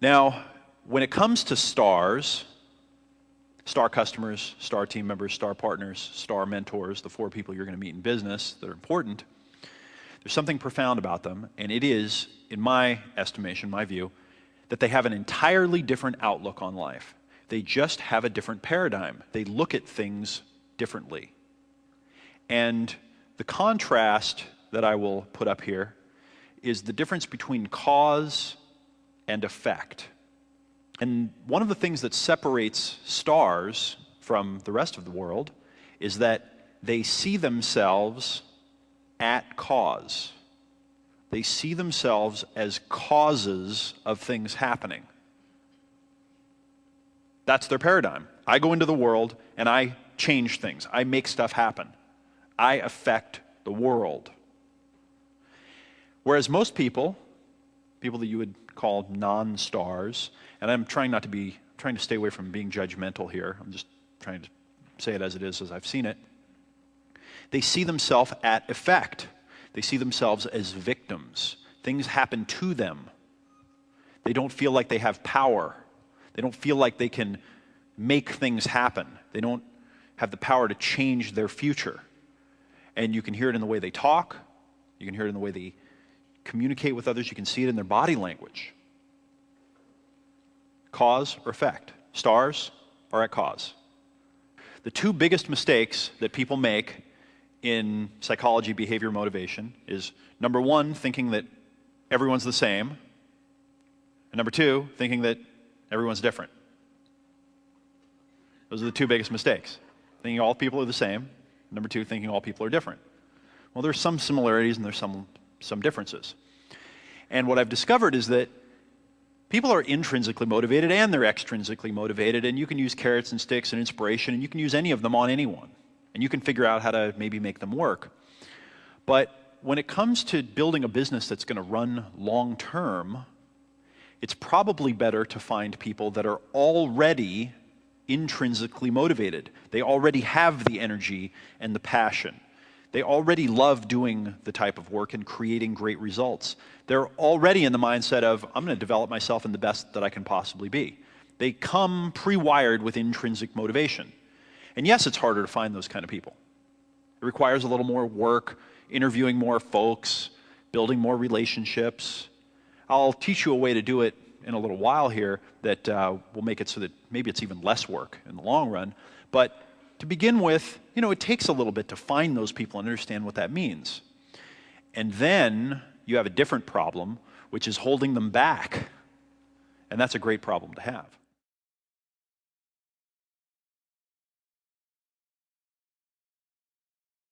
Now, when it comes to stars, star customers, star team members, star partners, star mentors, the 4 people you're going to meet in business that are important, there's something profound about them, and it is, in my estimation, my view, that they have an entirely different outlook on life. They just have a different paradigm. They look at things differently. And the contrast that I will put up here is the difference between cause and effect. And one of the things that separates stars from the rest of the world is that they see themselves at cause. They see themselves as causes of things happening. That's their paradigm. I go into the world and I change things. I make stuff happen. I affect the world. Whereas most people that you would call non-stars, and I'm trying to stay away from being judgmental here. I'm just trying to say it as it is, as I've seen it. They see themselves at effect. They see themselves as victims. Things happen to them. They don't feel like they have power. They don't feel like they can make things happen. They don't have the power to change their future. And you can hear it in the way they talk. You can hear it in the way they communicate with others. You can see it in their body language. Cause or effect. Stars are at cause. The 2 biggest mistakes that people make in psychology, behavior, motivation is, number 1, thinking that everyone's the same, and number 2, thinking that everyone's different. Those are the 2 biggest mistakes. Thinking all people are the same. Number 2, thinking all people are different. Well, there's some similarities and there's some differences. And what I've discovered is that people are intrinsically motivated and they're extrinsically motivated, and you can use carrots and sticks and inspiration, and you can use any of them on anyone. And you can figure out how to maybe make them work. But when it comes to building a business that's going to run long term, it's probably better to find people that are already intrinsically motivated. They already have the energy and the passion. They already love doing the type of work and creating great results. They're already in the mindset of, I'm going to develop myself in the best that I can possibly be. They come pre-wired with intrinsic motivation. And yes, it's harder to find those kind of people. It requires a little more work, interviewing more folks, building more relationships. I'll teach you a way to do it in a little while here that will make it so that maybe it's even less work in the long run. But to begin with, it takes a little bit to find those people and understand what that means. And then you have a different problem, which is holding them back. And that's a great problem to have.